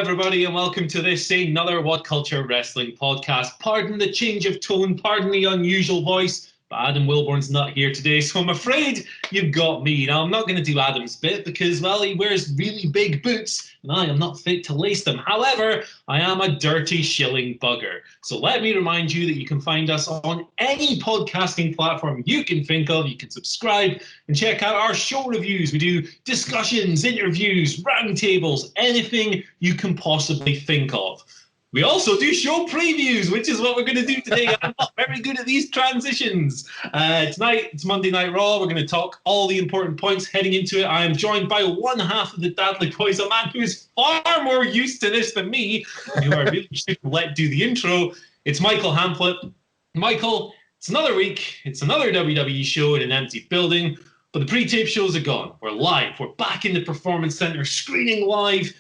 everybody, and welcome to this another What Culture Wrestling podcast. Pardon the change of tone, pardon the unusual voice, but Adam Wilborn's not here today, so I'm afraid you've got me. Now, I'm not going to do Adam's bit because, well, he wears really big boots, and I am not fit to lace them. However, I am a dirty shilling bugger. So let me remind you that you can find us on any podcasting platform you can think of. You can subscribe and check out our show reviews. We do discussions, interviews, roundtables, anything you can possibly think of. We also do show previews, which is what we're going to do today. I'm not very good at these transitions. Tonight, it's Monday Night Raw. We're going to talk all the important points heading into it. I am joined by one half of the Dadley Boys, a man who is far more used to this than me, who I really should let do the intro. It's Michael Hamflett. Michael, it's another week. It's another WWE show in an empty building, but the pre-tape shows are gone. We're live. We're back in the Performance Center, screening live,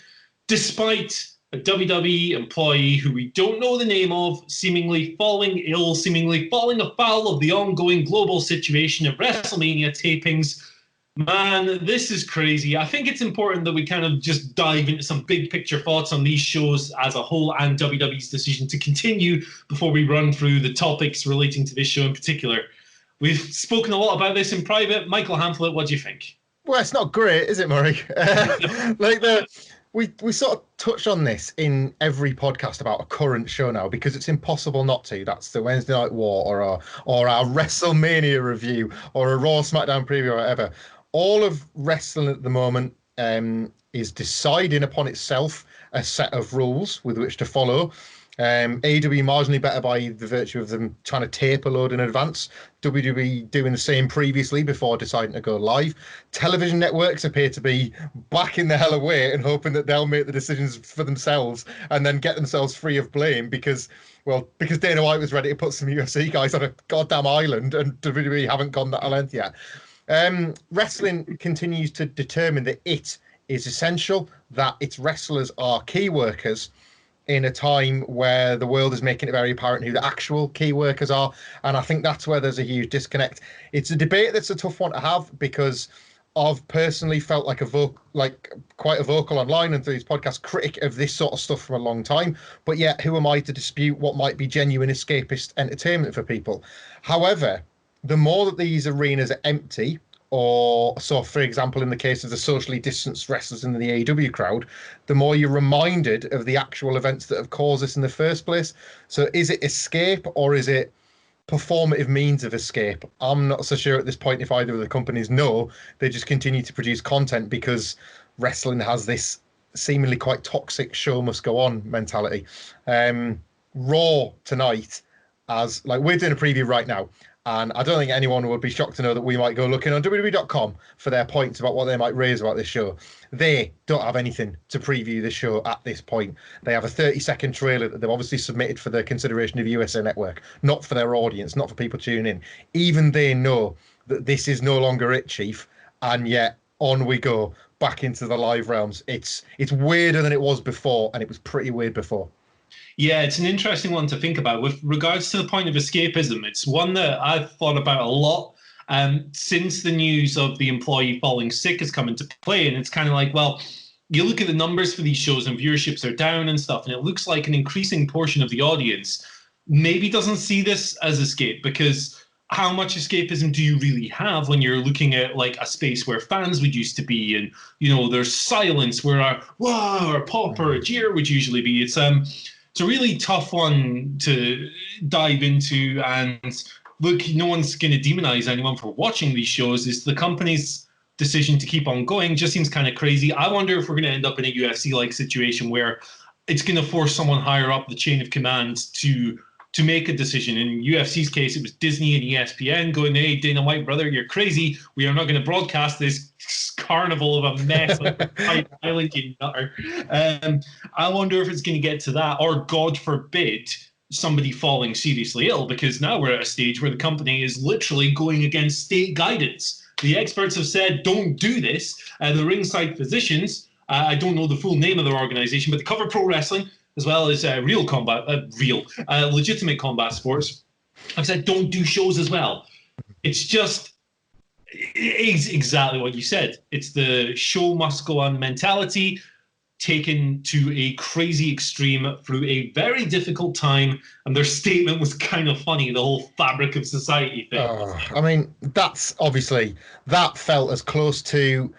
despite a WWE employee who we don't know the name of, seemingly falling ill, seemingly falling afoul of the ongoing global situation of WrestleMania tapings. Man, this is crazy. I think it's important that we kind of just dive into some big picture thoughts on these shows as a whole and WWE's decision to continue before we run through the topics relating to this show in particular. We've spoken a lot about this in private. Michael Hamflett, what do you think? Well, it's not great, is it, Murray? We sort of touch on this in every podcast about a current show now because it's impossible not to. That's the Wednesday Night War or our WrestleMania review or a Raw SmackDown preview or whatever. All of wrestling at the moment is deciding upon itself a set of rules with which to follow. AEW marginally better by the virtue of them trying to tape a load in advance. WWE doing the same previously before deciding to go live. Television networks appear to be backing the hell away and hoping that they'll make the decisions for themselves and then get themselves free of blame because Dana White was ready to put some UFC guys on a goddamn island and WWE haven't gone that length yet. Wrestling continues to determine that it is essential, that its wrestlers are key workers in a time where the world is making it very apparent who the actual key workers are. And I think that's where there's a huge disconnect. It's a debate that's a tough one to have because I've personally felt like quite a vocal online and through these podcasts critic of this sort of stuff for a long time. But yet, who am I to dispute what might be genuine escapist entertainment for people? However, the more that these arenas are empty, or so, for example, in the case of the socially distanced wrestlers in the AEW crowd, the more you're reminded of the actual events that have caused this in the first place. So is it escape or is it performative means of escape? I'm not so sure at this point if either of the companies know. They just continue to produce content because wrestling has this seemingly quite toxic show must go on mentality. Raw tonight, as like we're doing a preview right now, and I don't think anyone would be shocked to know that we might go looking on WWE.com for their points about what they might raise about this show. They don't have anything to preview this show at this point. They have a 30-second trailer that they've obviously submitted for the consideration of USA Network, not for their audience, not for people tuning in. Even they know that this is no longer it, Chief, and yet on we go back into the live realms. It's weirder than it was before, and it was pretty weird before. Yeah, it's an interesting one to think about. With regards to the point of escapism, it's one that I've thought about a lot since the news of the employee falling sick has come into play. And it's kind of like, well, you look at the numbers for these shows and viewerships are down and stuff, and it looks like an increasing portion of the audience maybe doesn't see this as escape, because how much escapism do you really have when you're looking at like a space where fans would used to be, and there's silence where a wow or a pop or a cheer would usually be. It's a really tough one to dive into, and look, no one's going to demonize anyone for watching these shows. It's the company's decision to keep on going. Just seems kind of crazy. I wonder if we're going to end up in a UFC-like situation where it's going to force someone higher up the chain of command to make a decision. In UFC's case, it was Disney and ESPN going, hey, Dana White, brother, you're crazy. We are not going to broadcast this carnival of a mess on Island, you nutter. I wonder if it's going to get to that, or God forbid, somebody falling seriously ill, because now we're at a stage where the company is literally going against state guidance. The experts have said, don't do this. The ringside physicians, I don't know the full name of their organization, but they cover pro wrestling, as well as legitimate combat sports. I've said don't do shows as well. It's just exactly what you said. It's the show must go on mentality. taken to a crazy extreme through a very difficult time, and their statement was kind of funny, the whole fabric of society thing. I mean, that's obviously, that felt as close to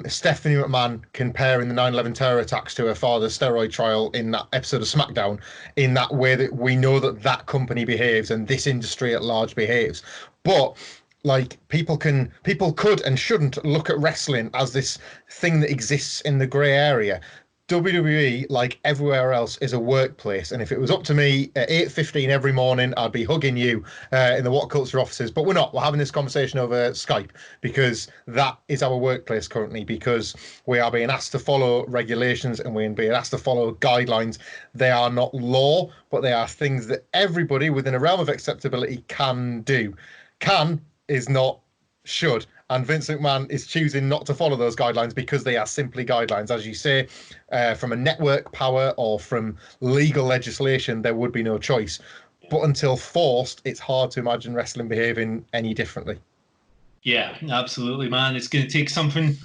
Stephanie McMahon comparing the 9/11 terror attacks to her father's steroid trial in that episode of SmackDown, in that way that we know that that company behaves and this industry at large behaves. But like, people could and shouldn't look at wrestling as this thing that exists in the grey area. WWE, like everywhere else, is a workplace, and if it was up to me at 8:15 every morning, I'd be hugging you in the What Culture offices. But we're not. We're having this conversation over Skype because that is our workplace currently, because we are being asked to follow regulations and we're being asked to follow guidelines. They are not law, but they are things that everybody within a realm of acceptability can do. Can is not should. And Vince McMahon is choosing not to follow those guidelines because they are simply guidelines. As you say, from a network power or from legal legislation, there would be no choice. But until forced, it's hard to imagine wrestling behaving any differently. Yeah, absolutely, man. It's going to take something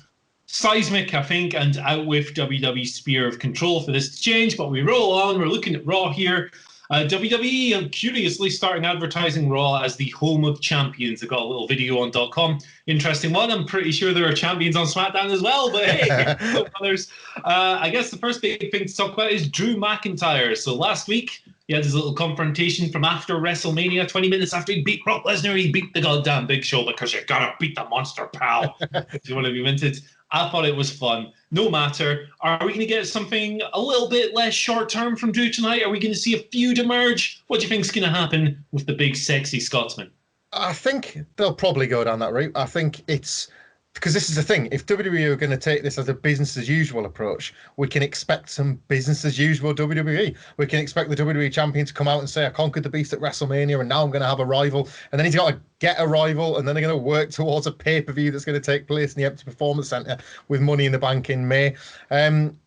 seismic, I think, and out with WWE's sphere of control for this to change. But we roll on. We're looking at Raw here. WWE curiously starting advertising Raw as the home of champions. I've got a little video on .com. Interesting one. I'm pretty sure there are champions on SmackDown as well, but hey, no others. I guess the first big thing to talk about is Drew McIntyre. So last week, he had his little confrontation from after WrestleMania. 20 minutes after he beat Brock Lesnar, he beat the goddamn Big Show because you gotta beat the monster, pal. If you want to be minted. I thought it was fun. No matter. Are we going to get something a little bit less short-term from Drew tonight? Are we going to see a feud emerge? What do you think is going to happen with the big, sexy Scotsman? I think they'll probably go down that route. I think it's... Because this is the thing, if WWE are going to take this as a business as usual approach, we can expect some business as usual WWE. We can expect the WWE champion to come out and say, I conquered the beast at WrestleMania and now I'm going to have a rival. And then he's got to get a rival, and then they're going to work towards a pay-per-view that's going to take place in the Empty Performance Center with Money in the Bank in May.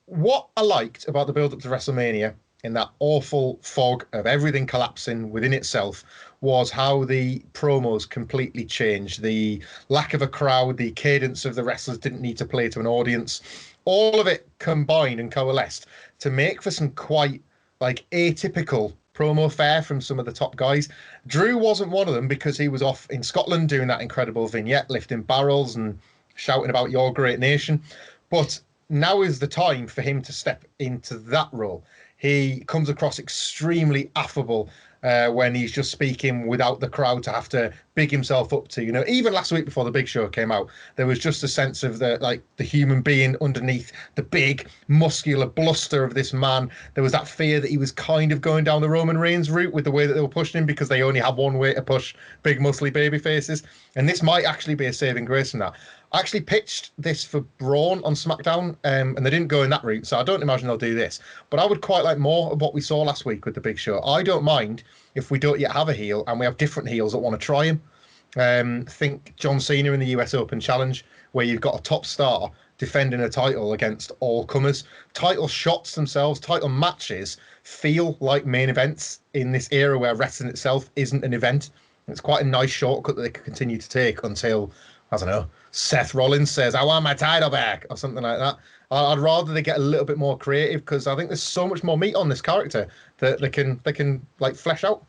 What I liked about the build-up to WrestleMania, in that awful fog of everything collapsing within itself, was how the promos completely changed. The lack of a crowd, the cadence of the wrestlers didn't need to play to an audience. All of it combined and coalesced to make for some quite like atypical promo fare from some of the top guys. Drew wasn't one of them because he was off in Scotland doing that incredible vignette, lifting barrels and shouting about your great nation. But now is the time for him to step into that role. He comes across extremely affable when he's just speaking without the crowd to have to big himself up to. You know, even last week before the Big Show came out, there was just a sense of the human being underneath the big muscular bluster of this man. There was that fear that he was kind of going down the Roman Reigns route with the way that they were pushing him, because they only have one way to push big muscly baby faces. And this might actually be a saving grace from that. I actually pitched this for Braun on SmackDown, and they didn't go in that route, so I don't imagine they'll do this. But I would quite like more of what we saw last week with the Big Show. I don't mind if we don't yet have a heel and we have different heels that want to try him. Think John Cena in the US Open Challenge, where you've got a top star defending a title against all comers. Title shots themselves, title matches feel like main events in this era where wrestling itself isn't an event. It's quite a nice shortcut that they could continue to take until, I don't know, Seth Rollins says, I want my title back, or something like that. I'd rather they get a little bit more creative, because I think there's so much more meat on this character that they can like flesh out.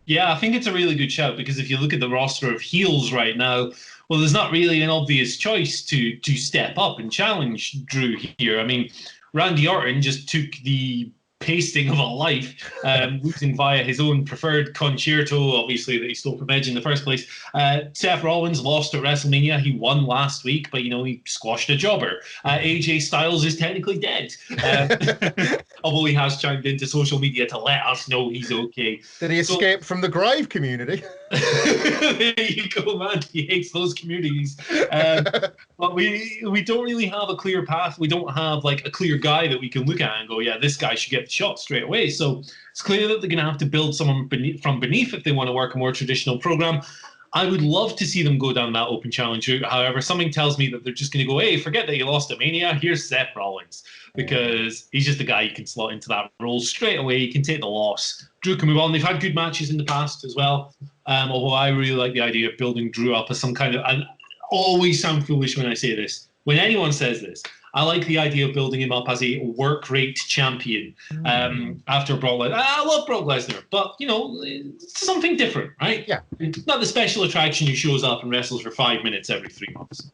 Yeah, I think it's a really good shout, because if you look at the roster of heels right now, well, there's not really an obvious choice to step up and challenge Drew here. I mean, Randy Orton just took the pasting of a life, losing via his own preferred concerto, obviously, that he stole from Edge in the first place. Seth Rollins lost at WrestleMania. He won last week, but, you know, he squashed a jobber. AJ Styles is technically dead, although he has chimed into social media to let us know he's okay. Did he escape from the Grive community? There you go, man. He hates those communities. But we don't really have a clear path. We don't have like a clear guy that we can look at and go, yeah, this guy should get the shot straight away. So it's clear that they're going to have to build someone from beneath if they want to work a more traditional program. I would love to see them go down that open challenge route. However, something tells me that they're just going to go, hey, forget that you lost at Mania. Here's Seth Rollins, because he's just a guy you can slot into that role straight away. He can take the loss. Drew can move on. They've had good matches in the past as well. Although I really like the idea of building Drew up as some kind of, and always sound foolish when I say this, when anyone says this, I like the idea of building him up as a work rate champion after Brock Lesnar. I love Brock Lesnar, but, it's something different, right? Yeah. It's not the special attraction who shows up and wrestles for 5 minutes every 3 months.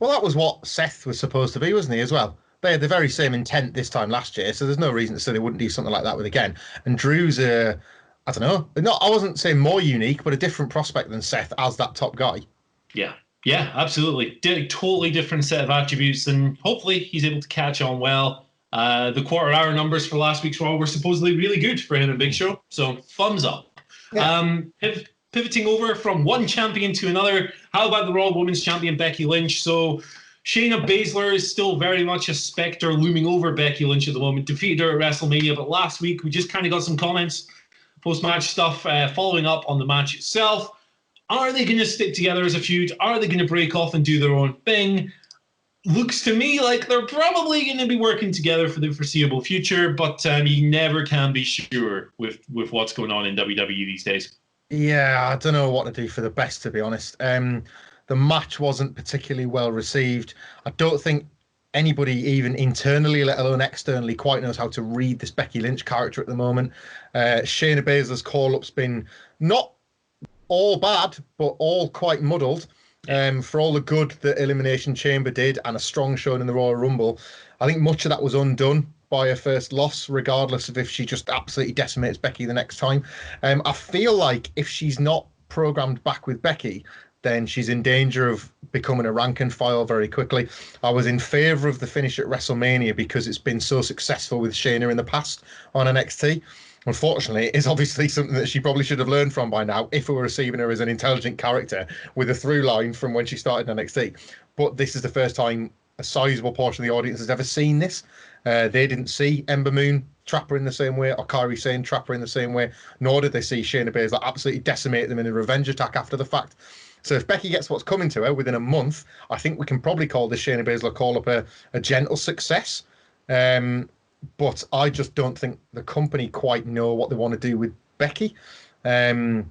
Well, that was what Seth was supposed to be, wasn't he, as well? They had the very same intent this time last year, so there's no reason to say they wouldn't do something like that with again. And Drew's I don't know. No, I wasn't saying more unique, but a different prospect than Seth as that top guy. Yeah, absolutely. Totally different set of attributes, and hopefully he's able to catch on well. The quarter-hour numbers for last week's Raw were supposedly really good for him and Big Show, so thumbs up. Yeah. Pivoting over from one champion to another, how about the Raw Women's Champion Becky Lynch? So Shayna Baszler is still very much a spectre looming over Becky Lynch at the moment. Defeated her at WrestleMania, but last week we just kind of got some comments, post-match stuff, following up on the match itself. Are they going to stick together as a feud? Are they going to break off and do their own thing? Looks to me like they're probably going to be working together for the foreseeable future, but you never can be sure with what's going on in WWE these days. Yeah, I don't know what to do for the best, to be honest. The match wasn't particularly well received. I don't think anybody, even internally, let alone externally, quite knows how to read this Becky Lynch character at the moment. Shayna Baszler's call-up's been not all bad, but all quite muddled. For all the good that Elimination Chamber did and a strong showing in the Royal Rumble, I think much of that was undone by her first loss, regardless of if she just absolutely decimates Becky the next time. I feel like if she's not programmed back with Becky, then she's in danger of becoming a rank and file very quickly. I was in favour of the finish at WrestleMania because it's been so successful with Shayna in the past on NXT. Unfortunately, it is obviously something that she probably should have learned from by now if we were receiving her as an intelligent character with a through line from when she started NXT. But this is the first time a sizable portion of the audience has ever seen this. They didn't see Ember Moon trap her in the same way or Kairi Sane trap her in the same way, nor did they see Shayna Baszler absolutely decimate them in a revenge attack after the fact. So if Becky gets what's coming to her within a month, I think we can probably call this Shayna Baszler call-up a gentle success. But I just don't think the company quite know what they want to do with Becky. Baszler,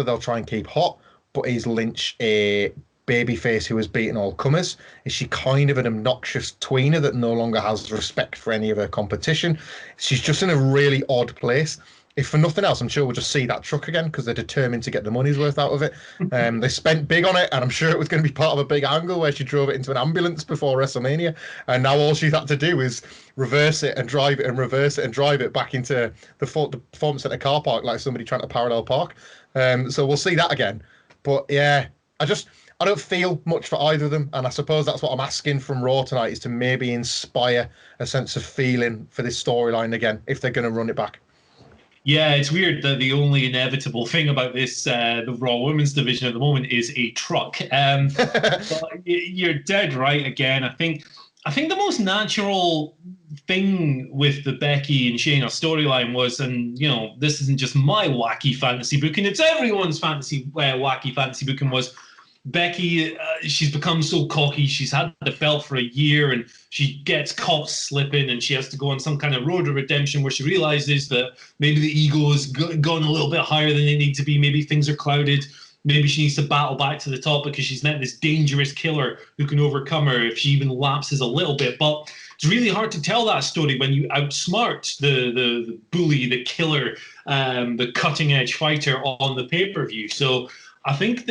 they'll try and keep hot, but is Lynch a babyface who has beaten all comers? Is she kind of an obnoxious tweener that no longer has respect for any of her competition? She's just in a really odd place. If for nothing else, I'm sure we'll just see that truck again because they're determined to get the money's worth out of it. They spent big on it, and I'm sure it was going to be part of a big angle where she drove it into an ambulance before WrestleMania. And now all she's had to do is reverse it and drive it and reverse it and drive it back into the Performance Center car park like somebody trying to parallel park. So we'll see that again. But yeah, I don't feel much for either of them. And I suppose that's what I'm asking from Raw tonight, is to maybe inspire a sense of feeling for this storyline again, if they're going to run it back. Yeah, it's weird that the only inevitable thing about this, the Raw Women's division at the moment, is a truck. But you're dead right again. I think the most natural thing with the Becky and Shayna storyline was, and this isn't just my wacky fantasy booking, it's everyone's wacky fantasy booking, was Becky, she's become so cocky. She's had the belt for a year and she gets caught slipping and she has to go on some kind of road to redemption where she realizes that maybe the ego has gone a little bit higher than it needs to be. Maybe things are clouded. Maybe she needs to battle back to the top because she's met this dangerous killer who can overcome her if she even lapses a little bit. But it's really hard to tell that story when you outsmart the bully, the killer, the cutting edge fighter on the pay-per-view. So I think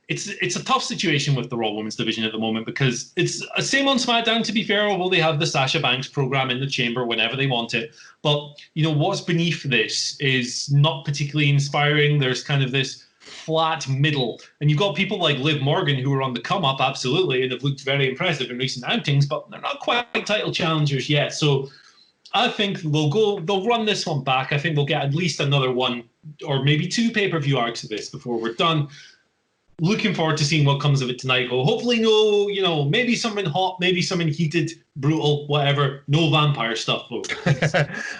it's a tough situation with the Raw Women's division at the moment because it's the same on SmackDown, to be fair, although they have the Sasha Banks program in the chamber whenever they want it. But, what's beneath this is not particularly inspiring. There's kind of this flat middle. And you've got people like Liv Morgan who are on the come up, absolutely, and have looked very impressive in recent outings, but they're not quite title challengers yet. So I think they'll run this one back. I think we'll get at least another one or maybe two pay-per-view arcs of this before we're done. Looking forward to seeing what comes of it tonight. We'll hopefully know, maybe something hot, maybe something heated, brutal, whatever. No vampire stuff, though.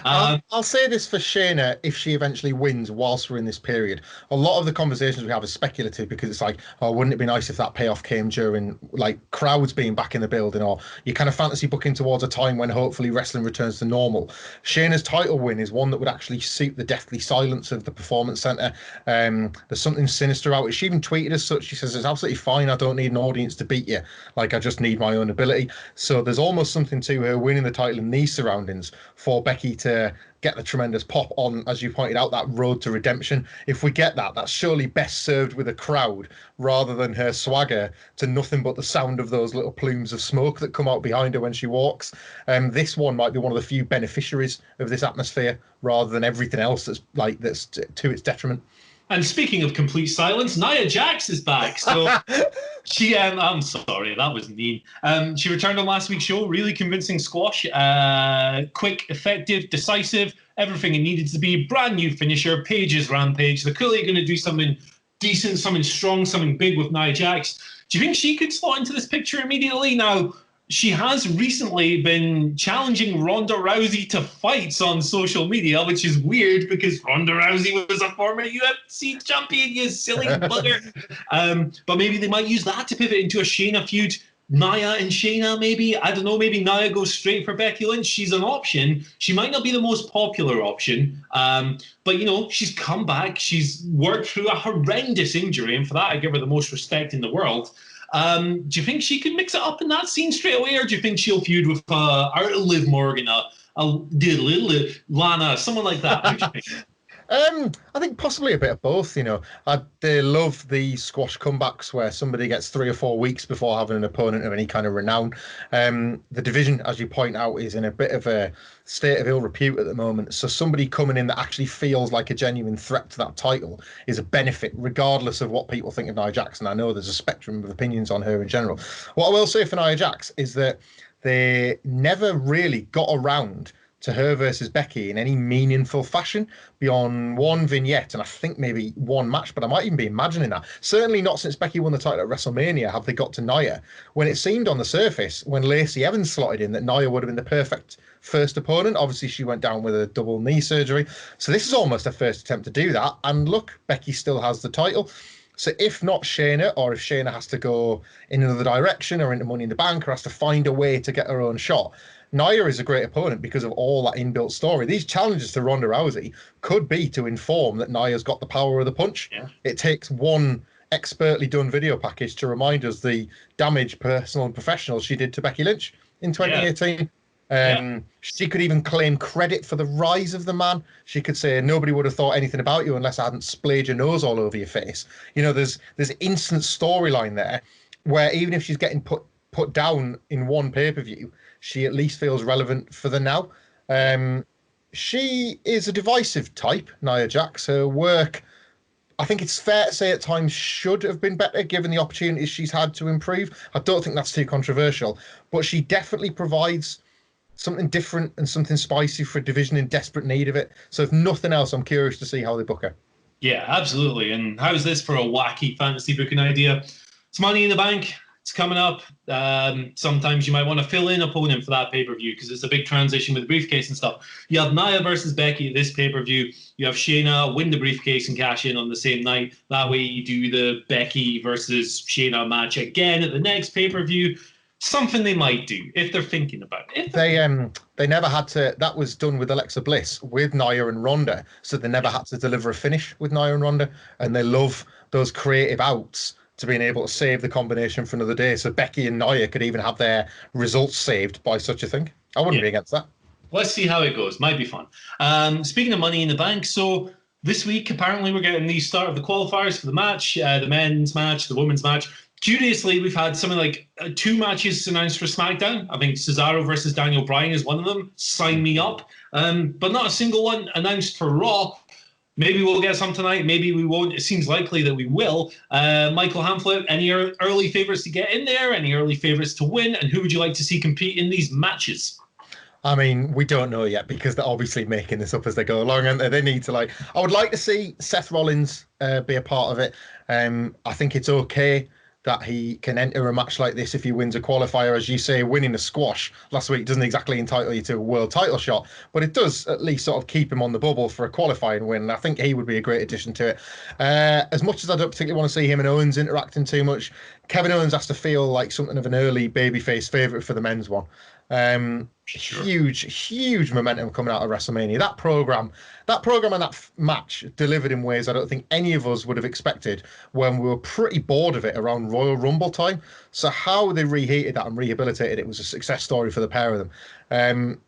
I'll say this for Shayna, if she eventually wins whilst we're in this period. A lot of the conversations we have is speculative because it's like, oh, wouldn't it be nice if that payoff came during like crowds being back in the building, or you kind of fantasy booking towards a time when hopefully wrestling returns to normal. Shayna's title win is one that would actually suit the deathly silence of the Performance Center. There's something sinister out. She even tweeted as such. She says, it's absolutely fine. I don't need an audience to beat you. Like, I just need my own ability. So there's almost something to her winning the title in these surroundings for Becky to get the tremendous pop on, as you pointed out, that road to redemption. If we get that, that's surely best served with a crowd rather than her swagger to nothing but the sound of those little plumes of smoke that come out behind her when she walks. This one might be one of the few beneficiaries of this atmosphere rather than everything else that's to its detriment. And speaking of complete silence, Nia Jax is back. So she, I'm sorry, that was mean. She returned on last week's show, really convincing squash, quick, effective, decisive, everything it needed to be. Brand new finisher, Paige's Rampage. They're clearly going to do something decent, something strong, something big with Nia Jax. Do you think she could slot into this picture immediately? Now, she has recently been challenging Ronda Rousey to fights on social media, which is weird because Ronda Rousey was a former UFC champion, you silly bugger. But maybe they might use that to pivot into a Shayna feud. Nia and Shayna, maybe. I don't know. Maybe Nia goes straight for Becky Lynch. She's an option. She might not be the most popular option. But, you know, she's come back. She's worked through a horrendous injury. And for that, I give her the most respect in the world. Do you think she could mix it up in that scene straight away, or do you think she'll feud with Liv Morgan, Lana, someone like that? What do you think? I think possibly a bit of both. You know, they love the squash comebacks where somebody gets 3 or 4 weeks before having an opponent of any kind of renown. The division, as you point out, is in a bit of a state of ill repute at the moment. So somebody coming in that actually feels like a genuine threat to that title is a benefit, regardless of what people think of Nia Jax. And I know there's a spectrum of opinions on her in general. What I will say for Nia Jax is that they never really got around to her versus Becky in any meaningful fashion beyond one vignette, and I think maybe one match, but I might even be imagining that. Certainly not since Becky won the title at WrestleMania have they got to Nia, when it seemed on the surface, when Lacey Evans slotted in, that Nia would have been the perfect first opponent. Obviously, she went down with a double knee surgery. So this is almost her first attempt to do that. And look, Becky still has the title. So if not Shayna, or if Shayna has to go in another direction or into Money in the Bank or has to find a way to get her own shot, Nia is a great opponent because of all that inbuilt story. These challenges to Ronda Rousey could be to inform that Nia's got the power of the punch. Yeah. It takes one expertly done video package to remind us the damage, personal and professional, she did to Becky Lynch in 2018. She could even claim credit for the rise of the man. She could say, nobody would have thought anything about you unless I hadn't splayed your nose all over your face. You know, there's instant storyline there where even if she's getting put down in one pay-per-view, she at least feels relevant for the now. She is a divisive type, Nia Jax. Her work, I think it's fair to say at times, should have been better given the opportunities she's had to improve. I don't think that's too controversial, but she definitely provides something different and something spicy for a division in desperate need of it. So if nothing else, I'm curious to see how they book her. Yeah, absolutely. And how's this for a wacky fantasy booking idea? It's Money in the Bank. It's coming up. Sometimes you might want to fill in opponent for that pay-per-view because it's a big transition with the briefcase and stuff. You have Nia versus Becky at this pay-per-view. You have Shayna win the briefcase and cash in on the same night. That way you do the Becky versus Shayna match again at the next pay-per-view. Something they might do if they're thinking about it. They never had to. That was done with Alexa Bliss with Nia and Ronda, so they never had to deliver a finish with Nia and Ronda, and they love those creative outs to being able to save the combination for another day. So Becky and Nia could even have their results saved by such a thing. I wouldn't be against that. Let's see how it goes. Might be fun. Speaking of Money in the Bank, so this week apparently we're getting the start of the qualifiers for the match, the men's match, the women's match. Curiously, we've had something like 2 matches announced for SmackDown. I think Cesaro versus Daniel Bryan is one of them. Sign me up. But not a single one announced for Raw. Maybe we'll get some tonight. Maybe we won't. It seems likely that we will. Michael Hamflett, any early favourites to get in there? Any early favourites to win? And who would you like to see compete in these matches? I mean, we don't know yet because they're obviously making this up as they go along, and they need to I would like to see Seth Rollins be a part of it. I think it's okay that he can enter a match like this if he wins a qualifier. As you say, winning a squash last week doesn't exactly entitle you to a world title shot, but it does at least sort of keep him on the bubble for a qualifying win. And I think he would be a great addition to it. As much as I don't particularly want to see him and Owens interacting too much, Kevin Owens has to feel like something of an early babyface favourite for the men's one. Sure. Huge momentum coming out of WrestleMania. That program and that match delivered in ways I don't think any of us would have expected when we were pretty bored of it around Royal Rumble time. So how they reheated that and rehabilitated it was a success story for the pair of them.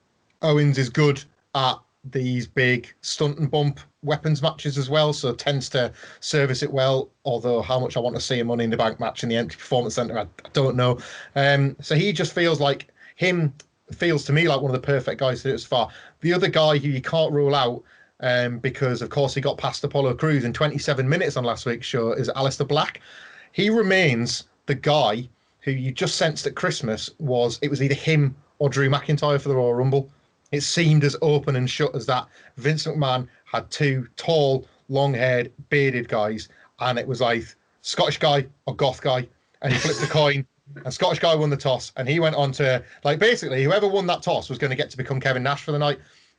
Owens is good at these big stunt and bump weapons matches as well, so tends to service it well. Although how much I want to see a Money in the Bank match in the empty Performance Center, I don't know. So he just feels to me like one of the perfect guys to do it so far. The other guy who you can't rule out, because of course he got past Apollo Crews in 27 minutes on last week's show, is Aleister Black. He remains the guy who you just sensed at Christmas it was either him or Drew McIntyre for the Royal Rumble. It seemed as open and shut as that. Vince McMahon had two tall, long-haired, bearded guys, and it was like Scottish guy or goth guy, and he flipped a coin. And Scottish guy won the toss, and he went on to, like, basically whoever won that toss was going to get to become Kevin Nash for the night.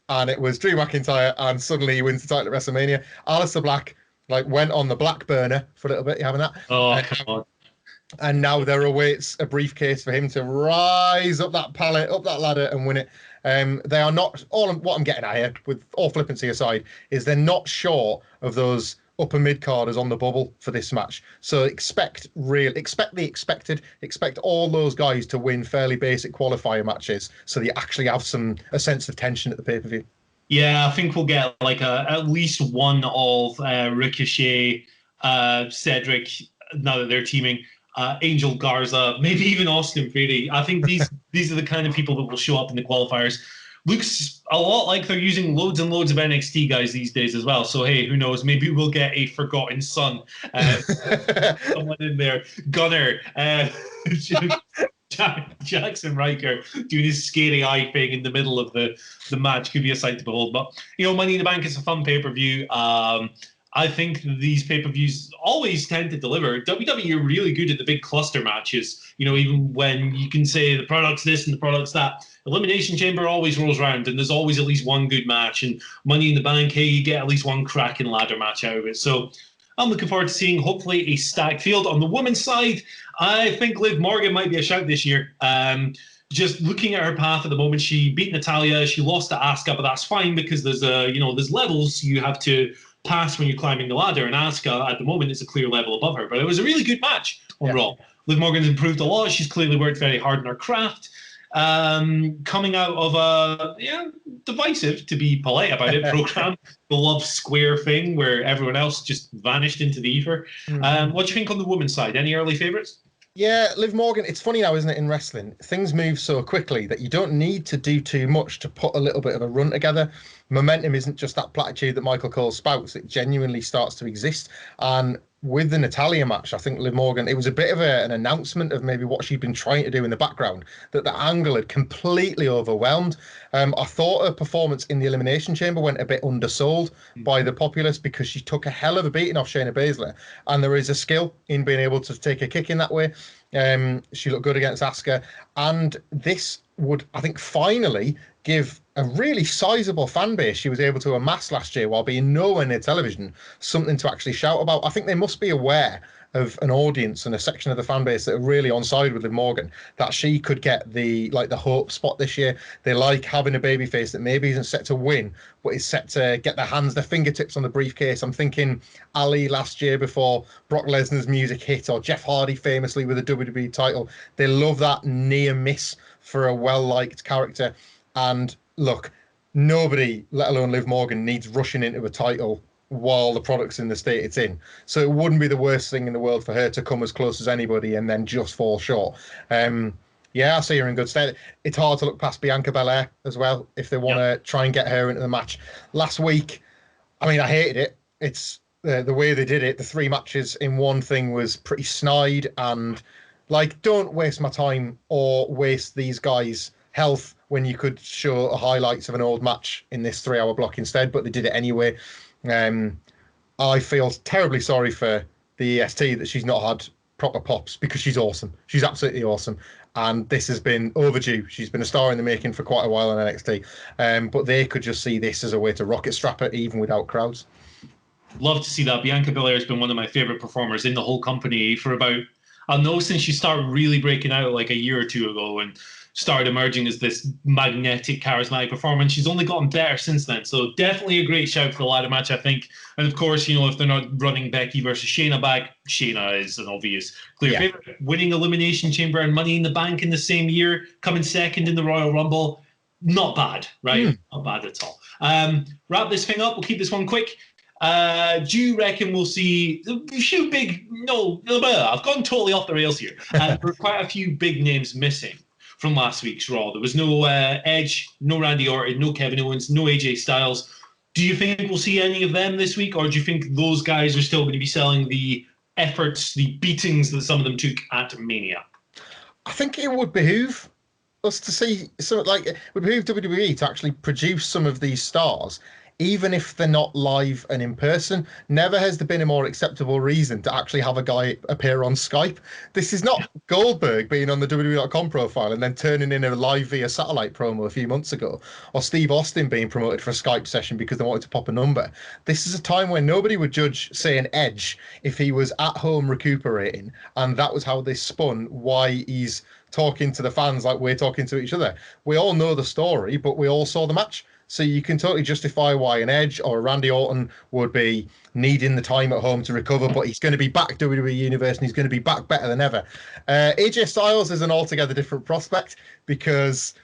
And it was Drew McIntyre, and suddenly he wins the title at WrestleMania. Aleister Black went on the black burner for a little bit. You having that? Oh, come on. And now there awaits a briefcase for him to rise up that pallet, up that ladder, and win it. They are not what I'm getting at here, with all flippancy aside, is they're not short of those upper mid carders on the bubble for this match. So expect the expected. Expect all those guys to win fairly basic qualifier matches, so that you actually have a sense of tension at the pay-per-view. Yeah, I think we'll get like at least one of Ricochet, Cedric, now that they're teaming, Angel Garza, maybe even Austin Theory. I think these are the kind of people that will show up in the qualifiers. Looks a lot like they're using loads and loads of NXT guys these days as well. So, hey, who knows? Maybe we'll get a Forgotten Son. Someone in there. Gunner. Jackson Riker doing his scary eye thing in the middle of the match could be a sight to behold. But, Money in the Bank is a fun pay-per-view. I think these pay-per-views always tend to deliver. WWE are really good at the big cluster matches. Even when you can say the product's this and the product's that. Elimination Chamber always rolls around, and there's always at least one good match. And Money in the Bank, hey, you get at least one cracking ladder match out of it. So I'm looking forward to seeing, hopefully, a stacked field. On the women's side, I think Liv Morgan might be a shout this year. Just looking at her path at the moment, she beat Natalya, she lost to Asuka, but that's fine because there's levels you have to pass when you're climbing the ladder, and Asuka at the moment is a clear level above her. But it was a really good match on Raw. Liv Morgan's improved a lot. She's clearly worked very hard in her craft. Coming out of a divisive, to be polite about it, program, the Love Square thing where everyone else just vanished into the ether. What do you think on the women's side? Any early favourites? Yeah, Liv Morgan, it's funny now, isn't it, in wrestling? Things move so quickly that you don't need to do too much to put a little bit of a run together. Momentum isn't just that platitude that Michael Cole spouts. It genuinely starts to exist. And with the Natalya match, I think Liv Morgan, it was a bit of an announcement of maybe what she'd been trying to do in the background, that the angle had completely overwhelmed. I thought her performance in the Elimination Chamber went a bit undersold by the populace because she took a hell of a beating off Shayna Baszler. And there is a skill in being able to take a kick in that way. She looked good against Asuka. And this would, I think, finally give a really sizable fan base she was able to amass last year while being nowhere near television something to actually shout about. I think they must be aware of an audience and a section of the fan base that are really on side with Liv Morgan, that she could get the hope spot this year. They like having a babyface that maybe isn't set to win, but is set to get their fingertips on the briefcase. I'm thinking Ali last year before Brock Lesnar's music hit, or Jeff Hardy famously with a WWE title. They love that near miss for a well-liked character. And look, nobody, let alone Liv Morgan, needs rushing into a title while the product's in the state it's in. So it wouldn't be the worst thing in the world for her to come as close as anybody and then just fall short. I see her in good stead. It's hard to look past Bianca Belair as well if they want to try and get her into the match. Last week, I hated it. It's the way they did it. The 3 matches in one thing was pretty snide, and don't waste my time or waste these guys' health when you could show highlights of an old match in this 3-hour block instead, but they did it anyway. I feel terribly sorry for the EST that she's not had proper pops because she's awesome. She's absolutely awesome. And this has been overdue. She's been a star in the making for quite a while on NXT. But they could just see this as a way to rocket strap her even without crowds. Love to see that. Bianca Belair has been one of my favorite performers in the whole company for about, I know, since she started really breaking out like a year or two ago and started emerging as this magnetic, charismatic performer. She's only gotten better since then. So definitely a great shout for the ladder match, I think. And of course, you know, if they're not running Becky versus Shayna back, Shayna is an obvious clear favorite. Winning Elimination Chamber and Money in the Bank in the same year, coming second in the Royal Rumble. Not bad, right? Not bad at all. Wrap this thing up. We'll keep this one quick. Do you reckon we'll see a few big... No, I've gone totally off the rails here. There were quite a few big names missing from last week's Raw. There was no Edge, no Randy Orton, no Kevin Owens, no AJ Styles. Do you think we'll see any of them this week, or do you think those guys are still going to be selling the efforts, the beatings that some of them took at Mania? I think it would behoove us to see, it would behoove WWE to actually produce some of these stars, even if they're not live and in person. Never has there been a more acceptable reason to actually have a guy appear on Skype. This is not Goldberg being on the WWE.com profile and then turning in a live via satellite promo a few months ago, or Steve Austin being promoted for a Skype session because they wanted to pop a number. This is a time when nobody would judge, say, an Edge if he was at home recuperating, and that was how they spun why he's talking to the fans like we're talking to each other. We all know the story, but we all saw the match. So you can totally justify why an Edge or a Randy Orton would be needing the time at home to recover, but he's going to be back WWE Universe and he's going to be back better than ever. AJ Styles is an altogether different prospect because,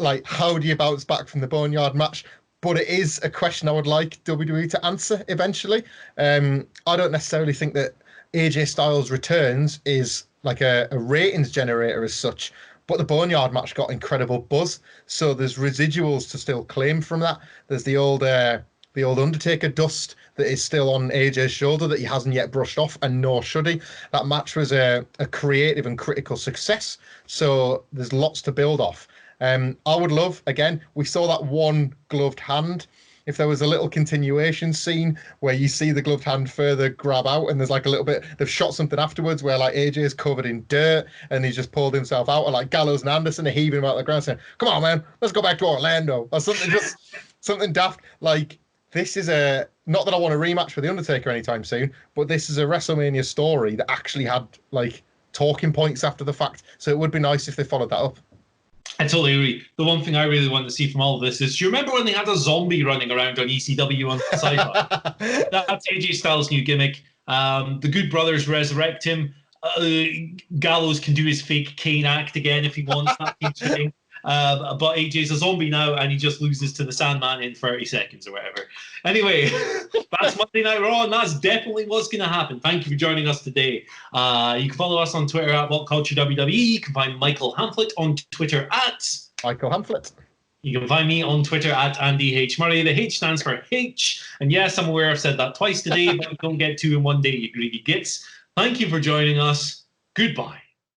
like, how do you bounce back from the Boneyard match? But it is a question I would like WWE to answer eventually. I don't necessarily think that AJ Styles returns is like a ratings generator as such, but the Boneyard match got incredible buzz, so there's residuals to still claim from that. There's the old Undertaker dust that is still on AJ's shoulder that he hasn't yet brushed off, and nor should he. That match was a creative and critical success, so there's lots to build off. I would love, again, we saw that one gloved hand. If there was a little continuation scene where you see the gloved hand further grab out and there's like a little bit, they've shot something afterwards where like AJ is covered in dirt and he's just pulled himself out, or like Gallows and Anderson are heaving him out of the ground saying, come on, man, let's go back to Orlando, or something, just something daft. Like, this is not that I want a rematch with The Undertaker anytime soon, but this is a WrestleMania story that actually had like talking points after the fact. So it would be nice if they followed that up. I totally agree. The one thing I really want to see from all of this is, do you remember when they had a zombie running around on ECW on the sci-fi? That's AJ Styles' new gimmick. The Good Brothers resurrect him. Gallows can do his fake Kane act again if he wants. That keeps winning. But AJ's a zombie now, and he just loses to the Sandman in 30 seconds or whatever. Anyway, that's Monday Night Raw, and that's definitely what's going to happen. Thank you for joining us today. You can follow us on Twitter at WhatCultureWWE. You can find Michael Hamflett on Twitter at Michael Hamflett. You can find me on Twitter at Andy H. Murray. The H stands for H. And yes, I'm aware I've said that twice today, but don't get two in one day, you greedy gits. Thank you for joining us. Goodbye.